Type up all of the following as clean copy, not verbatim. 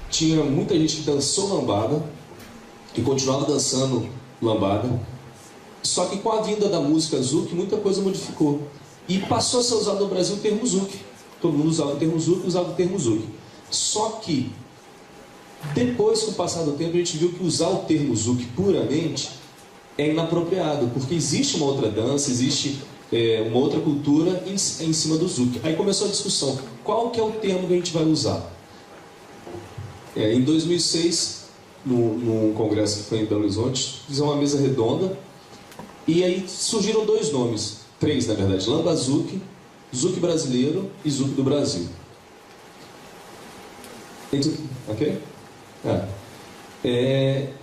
tinha muita gente que dançou lambada, que continuava dançando lambada, só que com a vinda da música zouk, muita coisa modificou. E passou a ser usado no Brasil o termo zouk. Todo mundo usava o termo zouk, usava o termo zouk. Só que, depois, com o passar do tempo, a gente viu que usar o termo zouk puramente é inapropriado, porque existe uma outra dança, existe uma outra cultura em cima do zouk. Aí começou a discussão, qual que é o termo que a gente vai usar? Em 2006, num congresso que foi em Belo Horizonte, fizemos uma mesa redonda, e aí surgiram dois nomes, três na verdade, Lamba Zouk, Zouk brasileiro e Zouk do Brasil. Ok?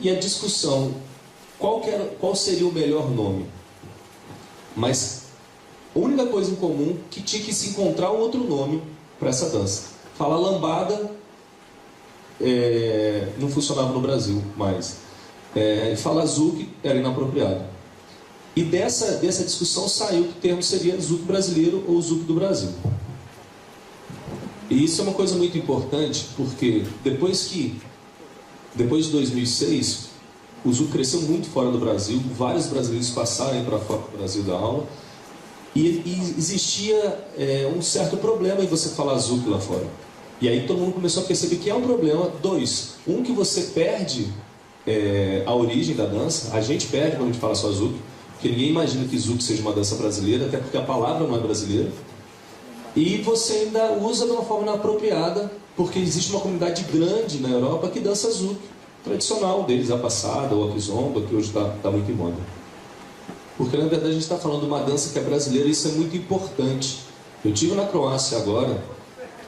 E a discussão, qual seria o melhor nome? Mas a única coisa em comum que tinha que se encontrar um outro nome para essa dança. Falar lambada não funcionava no Brasil mais. Falar zouk era inapropriado. E dessa discussão saiu que o termo seria zouk brasileiro ou zouk do Brasil. E isso é uma coisa muito importante, porque depois de 2006, o zouk cresceu muito fora do Brasil, vários brasileiros passaram para fora do Brasil da aula, e existia um certo problema em você falar zouk lá fora. E aí todo mundo começou a perceber que é um problema. Um, que você perde a origem da dança. A gente perde quando a gente fala só zouk, porque ninguém imagina que zouk seja uma dança brasileira, até porque a palavra não é brasileira. E você ainda usa de uma forma inapropriada, porque existe uma comunidade grande na Europa que dança zouk, tradicional deles, a passada ou a kizomba, que hoje está muito em moda. Porque na verdade a gente está falando de uma dança que é brasileira, e isso é muito importante. Eu estive na Croácia agora,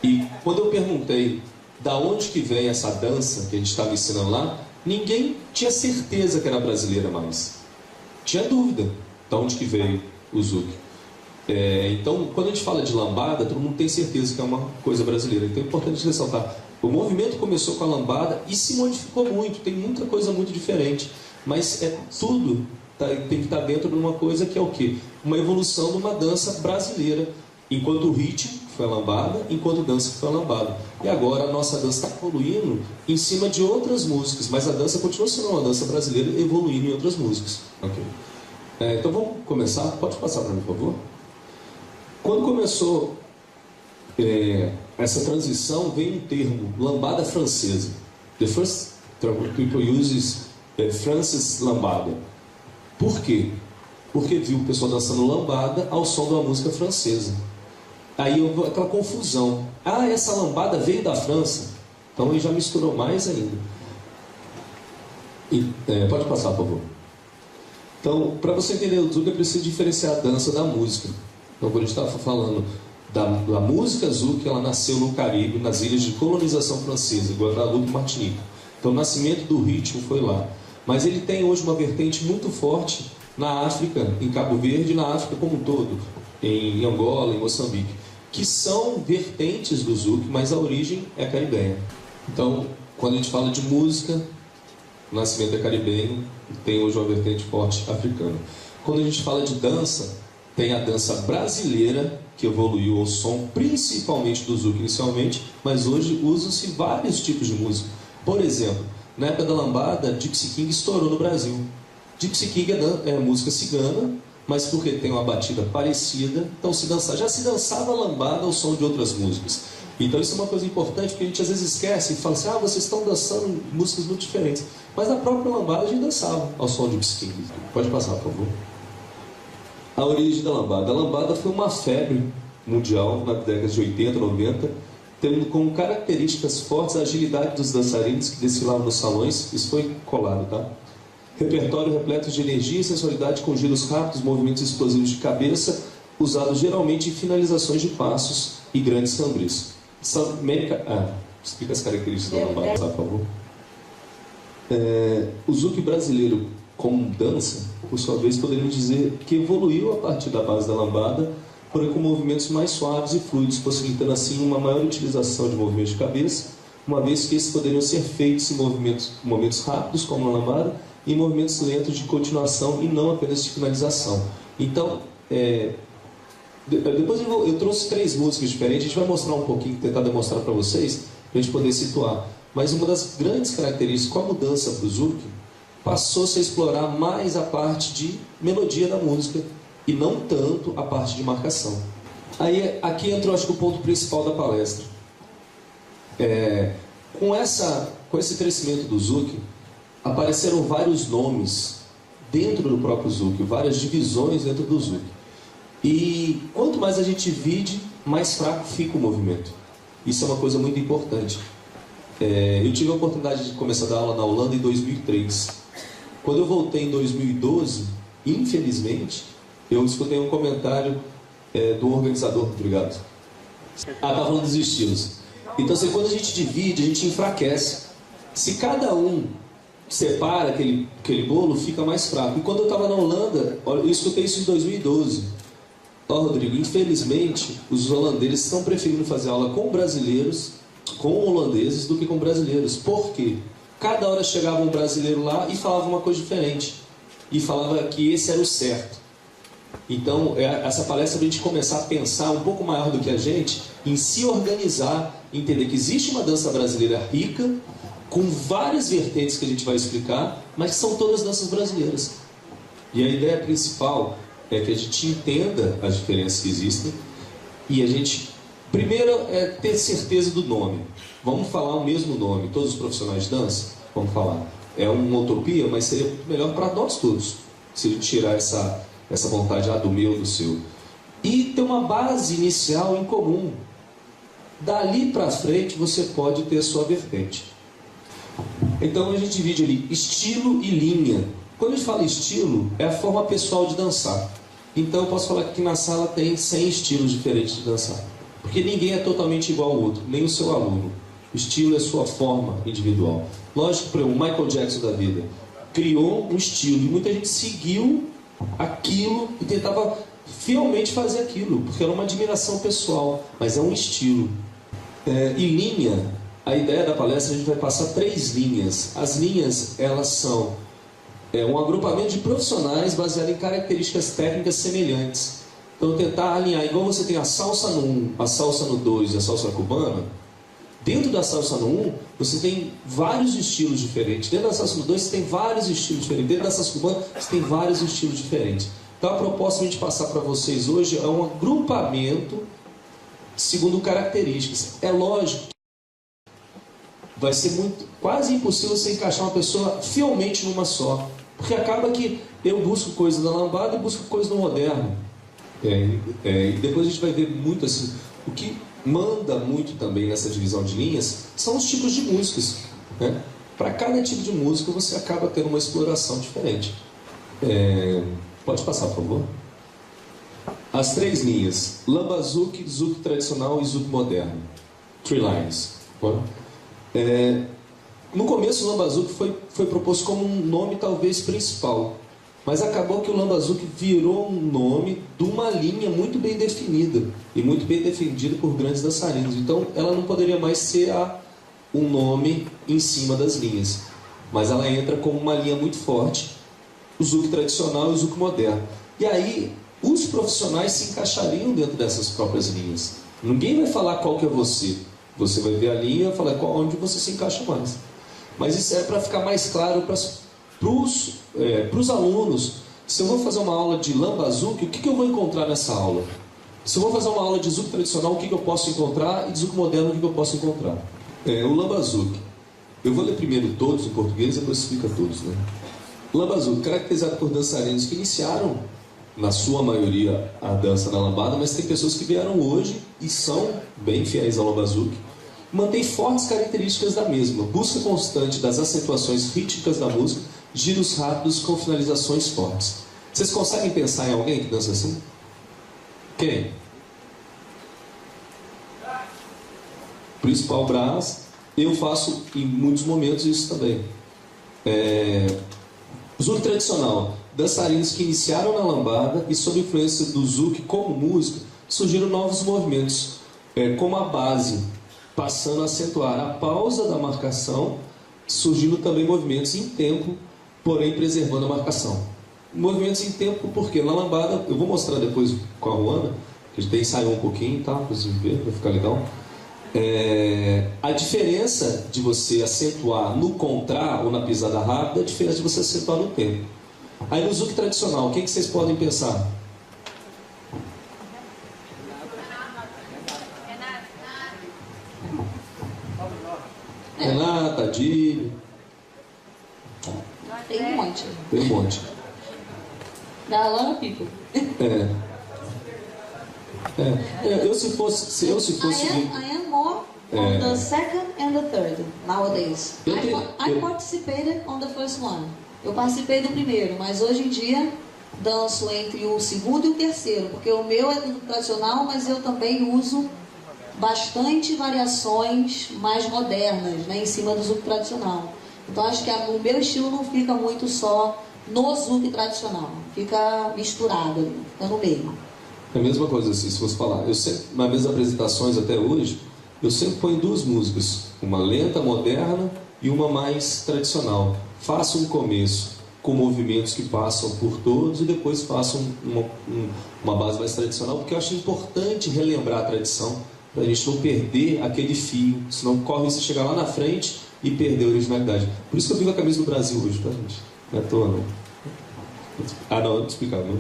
e quando eu perguntei da onde que vem essa dança que a gente estava ensinando lá, ninguém tinha certeza que era brasileira mais. Tinha dúvida de onde que veio o zouk. Então, quando a gente fala de lambada, todo mundo tem certeza que é uma coisa brasileira. Então é importante ressaltar, o movimento começou com a lambada e se modificou muito, tem muita coisa muito diferente. Mas tudo tem que estar dentro de uma coisa que é o quê? Uma evolução de uma dança brasileira. Enquanto o ritmo foi a lambada, enquanto dança foi a lambada. E agora a nossa dança está evoluindo em cima de outras músicas, mas a dança continua sendo uma dança brasileira evoluindo em outras músicas. Okay. Então vamos começar. Pode passar para mim, por favor? Quando começou essa transição, veio um termo, lambada francesa. The first people uses Francis lambada. Por quê? Porque viu o pessoal dançando lambada ao som de uma música francesa. Aí houve aquela confusão. Essa lambada veio da França. Então ele já misturou mais ainda. Pode passar, por favor. Então, para você entender o zouk, é preciso diferenciar a dança da música. Então, quando a gente estava falando da música zouk, ela nasceu no Caribe, nas ilhas de colonização francesa, Guadeloupe e Martinica. Então, o nascimento do ritmo foi lá. Mas ele tem hoje uma vertente muito forte na África, em Cabo Verde, na África como um todo, em Angola, em Moçambique, que são vertentes do zouk, mas a origem é caribenha. Então, quando a gente fala de música, o nascimento é caribenho, tem hoje uma vertente forte africana. Quando a gente fala de dança, tem a dança brasileira, que evoluiu ao som principalmente do zouk inicialmente, mas hoje usam-se vários tipos de música. Por exemplo, na época da lambada, Gypsy King estourou no Brasil. Gypsy King é música cigana, mas porque tem uma batida parecida, então já se dançava lambada ao som de outras músicas. Então isso é uma coisa importante, porque a gente às vezes esquece e fala assim, vocês estão dançando músicas muito diferentes. Mas na própria lambada a gente dançava ao som de Gypsy King. Pode passar, por favor. A origem da lambada. A lambada foi uma febre mundial na década de 80, 90, tendo como características fortes a agilidade dos dançarinos que desfilavam nos salões. Isso foi colado, tá? Repertório repleto de energia e sensualidade com giros rápidos, movimentos explosivos de cabeça, usados geralmente em finalizações de passos e grandes tambores. Explica as características da lambada, por favor. O zouk brasileiro, como dança, por sua vez, poderíamos dizer que evoluiu a partir da base da lambada, porém com movimentos mais suaves e fluidos, possibilitando assim uma maior utilização de movimentos de cabeça, uma vez que esses poderiam ser feitos em movimentos rápidos, como na lambada, e movimentos lentos de continuação e não apenas de finalização. Então, depois eu trouxe 3 músicas diferentes, a gente vai mostrar um pouquinho, tentar demonstrar para vocês, para a gente poder situar. Mas uma das grandes características com a mudança para o Zouk, passou-se a explorar mais a parte de melodia da música e não tanto a parte de marcação. Aí aqui entra, acho que o ponto principal da palestra. Com esse crescimento do Zouk, apareceram vários nomes dentro do próprio Zouk, várias divisões dentro do Zouk. E quanto mais a gente divide, mais fraco fica o movimento. Isso é uma coisa muito importante. Eu tive a oportunidade de começar a dar aula na Holanda em 2003. Quando eu voltei em 2012, infelizmente, eu escutei um comentário do organizador, obrigado. Tá falando dos estilos. Então, assim, quando a gente divide, a gente enfraquece. Se cada um separa aquele bolo, fica mais fraco. E quando eu estava na Holanda, eu escutei isso em 2012. Rodrigo, infelizmente, os holandeses estão preferindo fazer aula com brasileiros, com holandeses, do que com brasileiros. Por quê? Cada hora chegava um brasileiro lá e falava uma coisa diferente. E falava que esse era o certo. Então, essa palestra é para a gente começar a pensar um pouco maior do que a gente, em se organizar, entender que existe uma dança brasileira rica, com várias vertentes que a gente vai explicar, mas que são todas danças brasileiras. E a ideia principal é que a gente entenda as diferenças que existem e a gente, primeiro, ter certeza do nome. Vamos falar o mesmo nome, todos os profissionais de dança? Vamos falar. É uma utopia, mas seria muito melhor para nós todos, se a gente tirar essa vontade do meu, do seu. E ter uma base inicial em comum. Dali para frente você pode ter a sua vertente. Então a gente divide ali estilo e linha. Quando a gente fala estilo, é a forma pessoal de dançar. Então eu posso falar que aqui na sala tem 100 estilos diferentes de dançar. Porque ninguém é totalmente igual ao outro, nem o seu aluno. O estilo é sua forma individual. Lógico, por exemplo, o Michael Jackson da vida criou um estilo e muita gente seguiu aquilo e tentava fielmente fazer aquilo, porque era uma admiração pessoal, mas é um estilo. E linha, a ideia da palestra, a gente vai passar 3 linhas. As linhas, elas são um agrupamento de profissionais baseado em características técnicas semelhantes. Então tentar alinhar, igual você tem a salsa no 1, a salsa no 2 e a salsa cubana. Dentro da salsa no 1, você tem vários estilos diferentes. Dentro da salsa no 2, você tem vários estilos diferentes. Dentro da salsa cubana, você tem vários estilos diferentes. Então a proposta de a gente passar para vocês hoje é um agrupamento segundo características. É lógico que vai ser quase impossível você encaixar uma pessoa fielmente numa só. Porque acaba que eu busco coisa da lambada e busco coisa do moderno. E depois a gente vai ver muito assim. O que manda muito também nessa divisão de linhas são os tipos de músicas. Né? Para cada tipo de música você acaba tendo uma exploração diferente. Pode passar, por favor. As 3 linhas: Lamba Zouk, Zouk tradicional e Zouk moderno. 3 lines. No começo o Lamba Zouk foi proposto como um nome talvez principal, mas acabou que o Lamba Zouk virou um nome de uma linha muito bem definida e muito bem defendida por grandes dançarinos. Então ela não poderia mais ser um nome em cima das linhas, mas ela entra como uma linha muito forte, o Zouk tradicional e o Zouk moderno. E aí os profissionais se encaixariam dentro dessas próprias linhas. Ninguém vai falar qual que é você. Você vai ver a linha e vai falar onde você se encaixa mais. Mas isso é para ficar mais claro para os alunos. Se eu vou fazer uma aula de Lamba Zouk, o que eu vou encontrar nessa aula? Se eu vou fazer uma aula de Zouk tradicional, o que eu posso encontrar? E de Zouk moderno, o que eu posso encontrar? O Lamba Zouk. Eu vou ler primeiro todos em português e depois explica todos. Né? Lamba Zouk, caracterizado por dançarinos que iniciaram, na sua maioria, a dança na lambada, mas tem pessoas que vieram hoje e são bem fiéis ao Lamba Zouk. Mantém fortes características da mesma, busca constante das acentuações rítmicas da música, giros rápidos com finalizações fortes. Vocês conseguem pensar em alguém que dança assim? Quem? Principal Brás. Eu faço em muitos momentos isso também. Zouk tradicional. Dançarinos que iniciaram na lambada e sob influência do Zouk como música, surgiram novos movimentos como a base, passando a acentuar a pausa da marcação, surgindo também movimentos em tempo, porém preservando a marcação. Movimentos em tempo porque na lambada, eu vou mostrar depois com a Ruana, que a gente ensaiou um pouquinho, tá? Para vocês verem, vai ficar legal. A diferença de você acentuar no contra ou na pisada rápida é a diferença de você acentuar no tempo. Aí no zouk tradicional, o que vocês podem pensar? Renata, Adílio. Tem um monte. Tem um monte. There are a lot of people. Eu se fosse I am more on the second and the third nowadays. I participated on the first one. Eu participei do primeiro, mas hoje em dia danço entre o segundo e o terceiro, porque o meu é tudo tradicional, mas eu também uso bastante variações mais modernas, né, em cima do zouk tradicional. Então acho que o meu estilo não fica muito só no zouk tradicional, fica misturado ali, fica no meio. É a mesma coisa assim, se fosse falar. Eu sempre, nas minhas apresentações até hoje, eu sempre ponho duas músicas, uma lenta, moderna e uma mais tradicional. Faço um começo com movimentos que passam por todos e depois faço uma base mais tradicional, porque eu acho importante relembrar a tradição, para a gente não perder aquele fio, senão corre se chegar lá na frente e perder a originalidade. Por isso que eu vim com a camisa do Brasil hoje pra gente. Não é à toa, não. Ah, não, eu te explicava, não.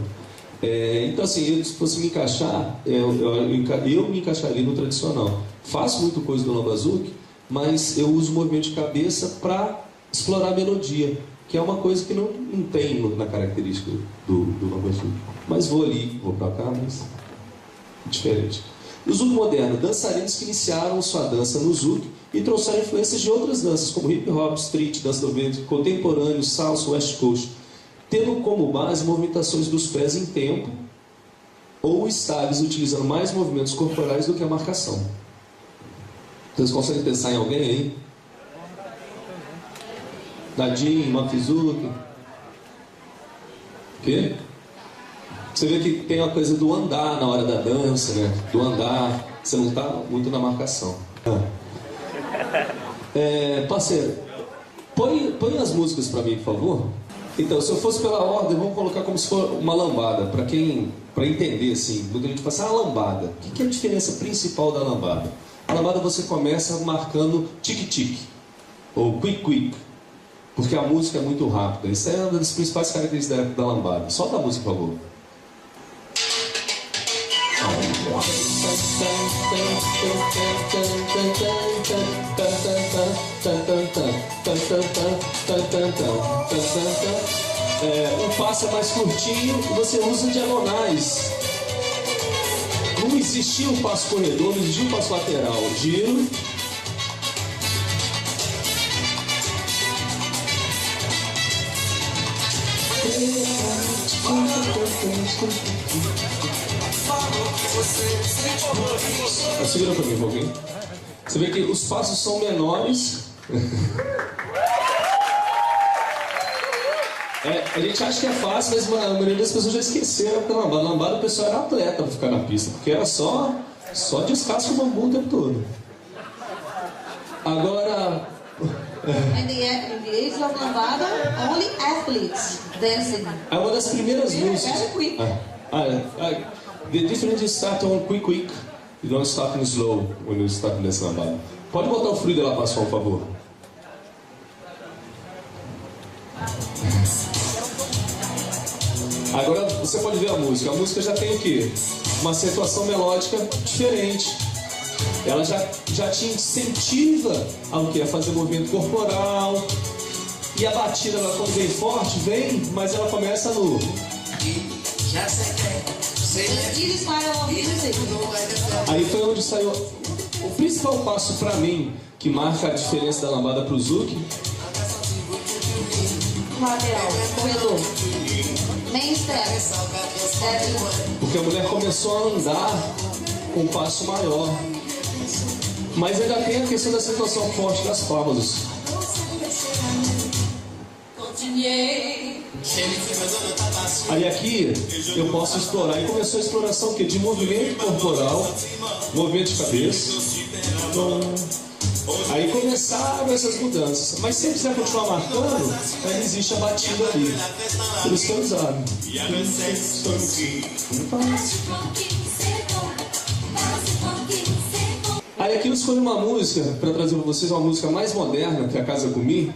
Então assim, se fosse me encaixar, eu me encaixaria no tradicional. Faço muita coisa do Lamba Zouk, mas eu uso o movimento de cabeça para explorar a melodia, que é uma coisa que não tem na característica do Lamba Zouk. Mas vou ali, vou para cá, mas diferente. No zouk moderno, dançarinos que iniciaram sua dança no zouk e trouxeram influências de outras danças, como hip hop, street, dança do ventre, contemporâneo, salsa, west coast, tendo como base movimentações dos pés em tempo ou estaves utilizando mais movimentos corporais do que a marcação. Vocês conseguem pensar em alguém aí? Dadinho, Mafizuki? O quê? Você vê que tem uma coisa do andar na hora da dança, né? Do andar, você não está muito na marcação. Parceiro, põe as músicas para mim, por favor. Então, se eu fosse pela ordem, vamos colocar como se for uma lambada, para entender assim, muita gente fala assim, lambada. O que é a diferença principal da lambada? A lambada você começa marcando tic-tic, ou quick-quick, porque a música é muito rápida. Isso é uma das principais características da lambada. Solta a música, por favor. O passo é mais curtinho e você usa diagonais. Não existia um passo corredor, não existia um passo lateral. Giro. Segura pra mim, alguém. Você vê que os passos são menores. A gente acha que é fácil, mas a maioria das pessoas já esqueceram da lambada. Na lambada o pessoal era atleta pra ficar na pista, porque era só descasco o bambu o tempo todo. Agora... In the age of lambada, only athletes dancing. É uma das primeiras músicas. Very quick. The difference is start on quick. You don't start in slow when you start nessa lambada. Pode botar o frio dela para por favor. Agora você pode ver a música. A música já tem o quê? Uma acentuação melódica diferente. Ela já te incentiva ao que? A fazer movimento corporal. E a batida, ela quando vem forte, vem, mas ela começa no... Aí foi onde saiu o principal passo pra mim, que marca a diferença da lambada pro zouk. Lateral, corredor. Main step. Porque a mulher começou a andar com um passo maior. Mas ainda tem a questão da situação forte das palmas. Aí aqui eu posso explorar. E começou a exploração que de movimento corporal, movimento de cabeça. Aí começaram essas mudanças. Mas se você quiser continuar marcando, aí existe a batida ali. Por isso que eu usava. Aí aqui eu escolhi uma música para trazer para vocês, uma música mais moderna, que é a Casa Gumi,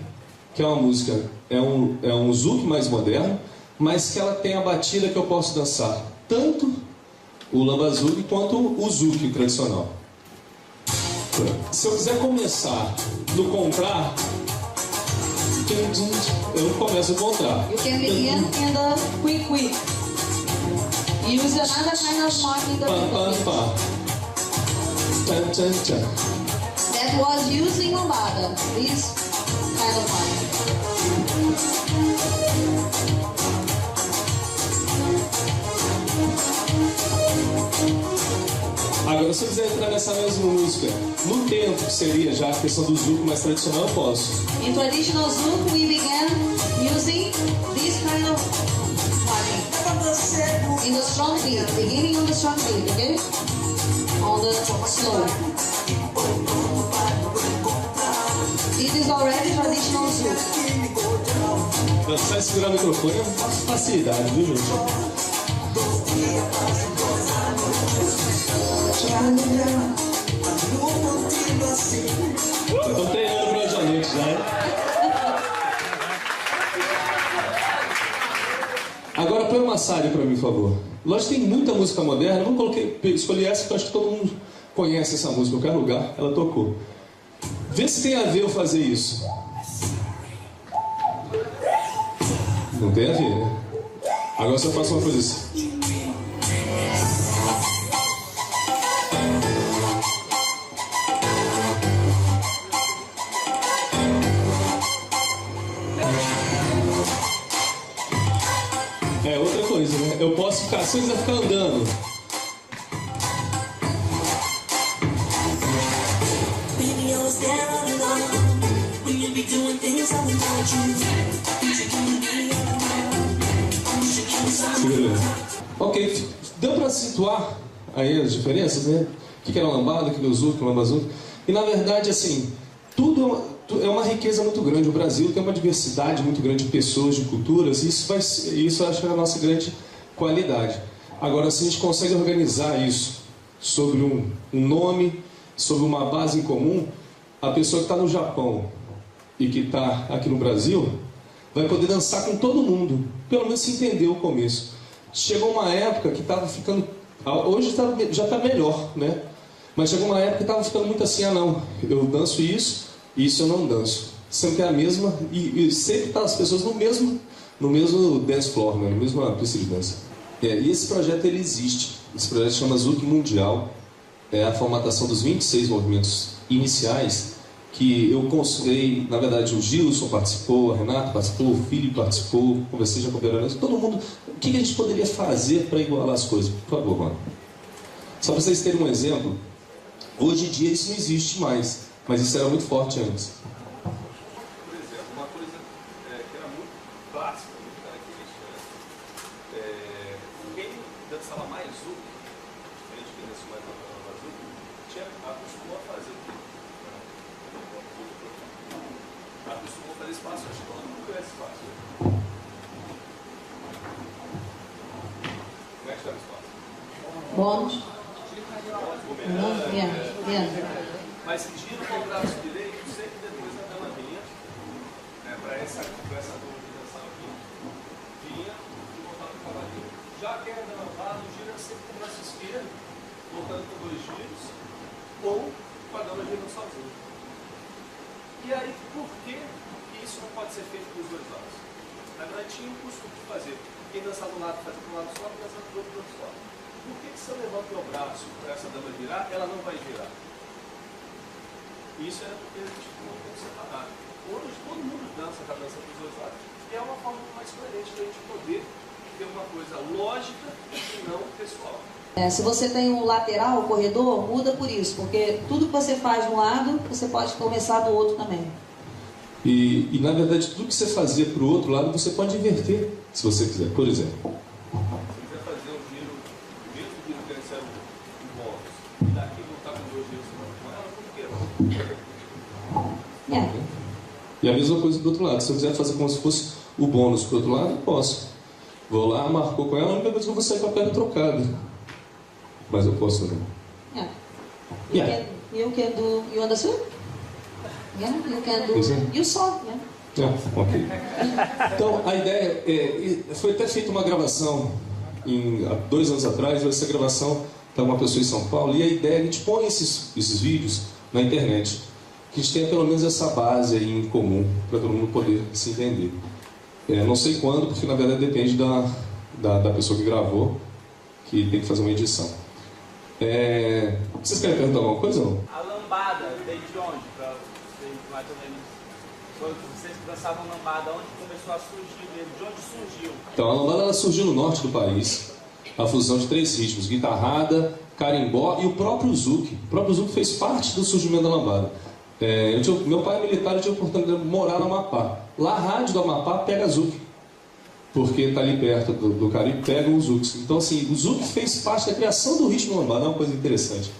que é uma música, é um zouk mais moderno, mas que ela tem a batida que eu posso dançar tanto o lamba zouk quanto o zouk tradicional. Se eu quiser começar no contrar, eu começo a contrar. You can begin in the quick. Use another kind of mark in the that was used in lambada. This kind of mark. Agora, se eu quiser entrar nessa mesma música, no tempo, que seria já a questão do zouk mais tradicional, eu posso. In traditional zouk, we began using this kind of marking. In the strong beat, beginning on the strong beat, okay? On the slow. This is already traditional zouk. Dançar e segurar o microfone é uma facilidade, viu, gente? Eu tô treinando pra hoje à noite já, né? Agora põe uma Massari pra mim, por favor. Lógico que tem muita música moderna, eu não escolhi essa porque eu acho que todo mundo conhece essa música, em qualquer lugar ela tocou. Vê se tem a ver eu fazer isso. Não tem a ver, né? Agora se eu faço uma coisa assim. É outra coisa, né? Eu posso ficar, se eu quiser ficar andando. Ok, deu para situar aí as diferenças, né? O que era lambada, o que é o zouk, o lamba zouk. E na verdade, assim, tudo é uma riqueza muito grande. O Brasil tem uma diversidade muito grande de pessoas, de culturas, e isso eu acho que é a nossa grande qualidade. Agora, se a gente consegue organizar isso sobre um nome, sobre uma base em comum, a pessoa que está no Japão e que está aqui no Brasil vai poder dançar com todo mundo, pelo menos se entender o começo. Chegou uma época que estava ficando... Hoje já está melhor, né? Mas chegou uma época que estava ficando muito assim, não, eu danço isso eu não danço. Sempre que é a mesma, e sempre tá as pessoas no mesmo dance floor, né? No mesmo pista de dança. E esse projeto, ele existe. Esse projeto chama Zouk Mundial. É a formatação dos 26 movimentos iniciais, que eu consultei, na verdade o Gilson participou, a Renata participou, o Filho participou, conversei já com o Veronese, todo mundo. O que a gente poderia fazer para igualar as coisas? Por favor, mano. Só para vocês terem um exemplo, hoje em dia isso não existe mais, mas isso era muito forte antes. Por exemplo, uma coisa que era muito clássica, muito característica, quem dançava mais zouk, diferente de quem dançou mais na zouk, acostumou a fazer o quê? Acostumou a fazer espaço, acho que todo mundo conhece espaço. Como é que chama espaço? Bônus. Mas gira com o braço direito sempre depois da dama vinha, para essa turma que dançava aqui, vinha e voltava para o cavalinho. Já quem é dama lado, gira sempre com o braço esquerdo, voltando com 2 giros, ou com a dama girando sozinha. E aí, por que isso não pode ser feito com os 2 lados? Na verdade, tinha um costume de fazer. Quem dançava do lado fazia para um lado só, quem dançava do outro só. Por que se eu levanto meu braço para essa dama girar, ela não vai girar? Isso era porque a gente não tem separado. Hoje todo mundo dança com a dança dos 2 lados. E é uma forma mais coerente da gente poder ter uma coisa lógica e não pessoal. Se você tem um lateral, um corredor, muda por isso, porque tudo que você faz de um lado, você pode começar do outro também. E na verdade, tudo que você fazia para o outro lado, você pode inverter, se você quiser. Por exemplo, se quiser fazer um giro, o mesmo giro que antes era um bônus, e daqui voltar com 2 giros com ela, por que não? E a mesma coisa do outro lado. Se eu quiser fazer como se fosse o bônus para o outro lado, eu posso. Vou lá, marcou com ela, a única coisa que eu vou sair com a perna trocada. Mas eu posso também. You You can do. You understood? Yeah, you can do. You saw, yeah. Ok. Então, a ideia foi até feita uma gravação há 2 anos atrás. Essa gravação está uma pessoa em São Paulo, e a ideia é que a gente põe esses vídeos na internet, que a gente tenha pelo menos essa base aí em comum, para todo mundo poder se entender. Não sei quando, porque na verdade depende da pessoa que gravou, que tem que fazer uma edição. Vocês querem perguntar alguma coisa ou não? A lambada veio de onde? Para vocês, mais ou menos, quando vocês dançavam lambada, onde começou a surgir mesmo? De onde surgiu? Então, a lambada ela surgiu no norte do país, a fusão de 3 ritmos: guitarrada, carimbó e o próprio zouk. O próprio zouk fez parte do surgimento da lambada. Meu pai é militar, eu tive a oportunidade de morar no Amapá. Lá a rádio do Amapá pega zouk, porque está ali perto do Caribe, pega os zouks. Então, assim, o zouk fez parte da criação do ritmo lambada, é uma coisa interessante.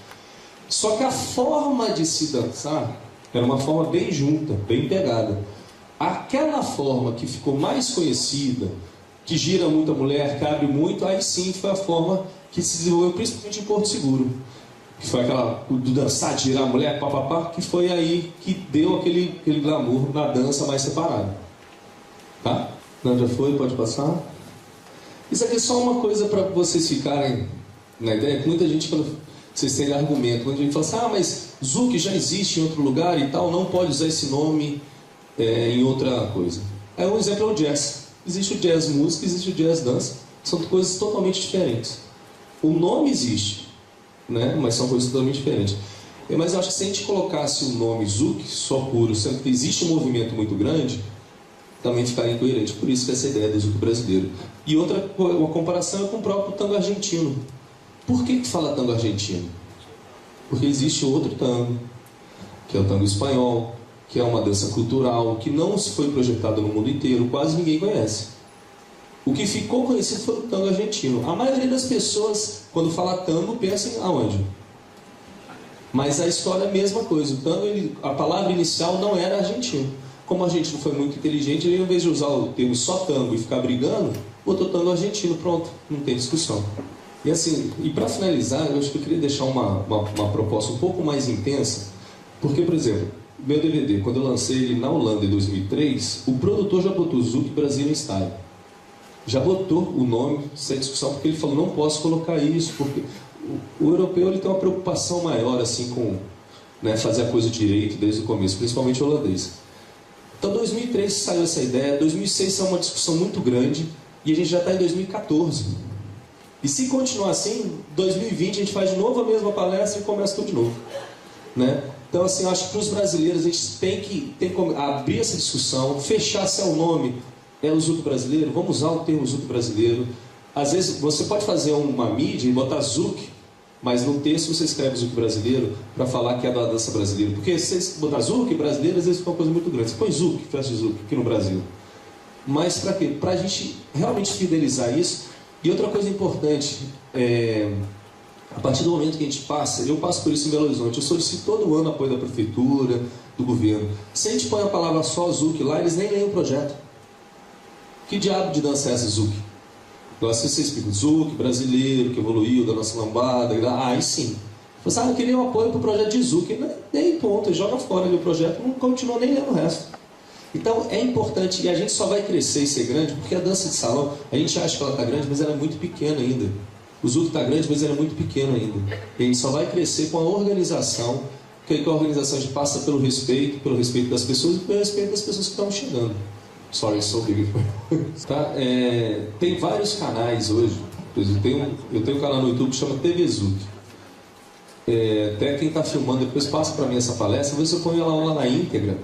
Só que a forma de se dançar era uma forma bem junta, bem pegada. Aquela forma que ficou mais conhecida, que gira muito a mulher, que abre muito, aí sim foi a forma que se desenvolveu principalmente em Porto Seguro. Que foi aquela do dançar, de girar a mulher, papapá, que foi aí que deu aquele glamour na dança mais separada. Tá? Não, já foi? Pode passar? Isso aqui é só uma coisa para vocês ficarem na ideia, que muita gente, quando vocês têm argumento, quando a gente fala assim, mas zouk já existe em outro lugar e tal, não pode usar esse nome em outra coisa. Um exemplo é o jazz. Existe o jazz música, existe o jazz dança, são coisas totalmente diferentes. O nome existe, né? Mas são coisas totalmente diferentes. Mas eu acho que se a gente colocasse o nome zouk só puro, sendo que existe um movimento muito grande, também ficaria incoerente. Por isso que essa ideia do zouk brasileiro. E uma comparação é com o próprio tango argentino. Por que fala tango argentino? Porque existe outro tango, que é o tango espanhol, que é uma dança cultural, que não se foi projetada no mundo inteiro, quase ninguém conhece. O que ficou conhecido foi o tango argentino. A maioria das pessoas, quando fala tango, pensa em aonde? Mas a história é a mesma coisa. O tango, a palavra inicial não era argentino. Como a gente não foi muito inteligente, ele, ao invés de usar o termo só tango e ficar brigando, botou tango argentino, pronto, não tem discussão. E assim, e para finalizar, eu acho que eu queria deixar uma proposta um pouco mais intensa, porque, por exemplo, meu DVD, quando eu lancei ele na Holanda em 2003, o produtor já botou Zouk Brazilian Style. Já botou o nome sem discussão, porque ele falou, não posso colocar isso, porque o europeu ele tem uma preocupação maior assim com fazer a coisa direito desde o começo, principalmente o holandês. Então, em 2003 saiu essa ideia, 2006 saiu uma discussão muito grande, e a gente já está em 2014. E se continuar assim, 2020 a gente faz de novo a mesma palestra e começa tudo de novo. Né? Então, assim, eu acho que para os brasileiros a gente tem que abrir essa discussão, fechar se é o nome, é o zouk brasileiro, vamos usar o termo zouk brasileiro. Às vezes você pode fazer uma mídia e botar zouk, mas no texto você escreve zouk brasileiro para falar que é da dança brasileira. Porque se você botar zouk brasileiro, às vezes fica uma coisa muito grande. Você põe zouk, festa de zouk aqui no Brasil. Mas para quê? Para a gente realmente fidelizar isso. E outra coisa importante, a partir do momento que a gente passa, eu passo por isso em Belo Horizonte, eu solicito todo ano apoio da prefeitura, do governo. Se a gente põe a palavra só zouk lá, eles nem leem o projeto. Que diabo de dança é essa zouk? Agora, se você explica o zouk brasileiro, que evoluiu, da nossa lambada, aí sim. Você sabe, eu queria um apoio para o projeto de zouk, nem ponto, ele joga fora ali o projeto, não continua nem lendo o resto. Então é importante, e a gente só vai crescer e ser grande, porque a dança de salão, a gente acha que ela está grande, mas ela é muito pequena ainda. O zouk está grande, mas ele é muito pequeno ainda. E a gente só vai crescer com a organização, porque a organização a gente passa pelo respeito das pessoas e pelo respeito das pessoas que estão chegando. Sorry, so big. Tá? Tem vários canais hoje. Eu tenho um canal no YouTube que chama TV Zouk. Até quem está filmando depois passa para mim essa palestra, vê se eu ponho ela lá na íntegra.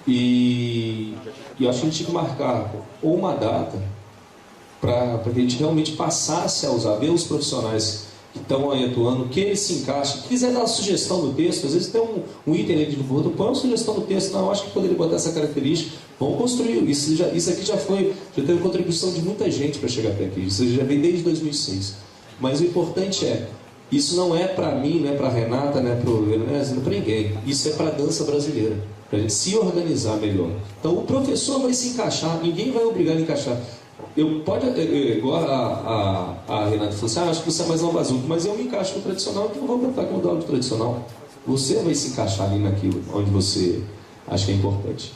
E eu acho que a gente tinha que marcar ou uma data para que a gente realmente passasse a usar, ver os profissionais que estão aí atuando, que eles se encaixem. Se quiser dar uma sugestão do texto, às vezes tem um item ali de novo, põe uma sugestão do texto, não, eu acho que poderia botar essa característica, vamos construir. Isso aqui já teve contribuição de muita gente para chegar até aqui, isso já vem desde 2006. Mas o importante isso não é para mim, não é para a Renata, não é para ninguém, isso é para a dança brasileira, para a gente se organizar melhor. Então o professor vai se encaixar, ninguém vai obrigar a encaixar. Igual a Renata falou assim, acho que você é mais lambazunco, mas eu me encaixo no tradicional, então eu vou botar como dar aula de tradicional. Você vai se encaixar ali naquilo onde você acha que é importante.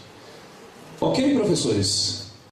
Ok, professores?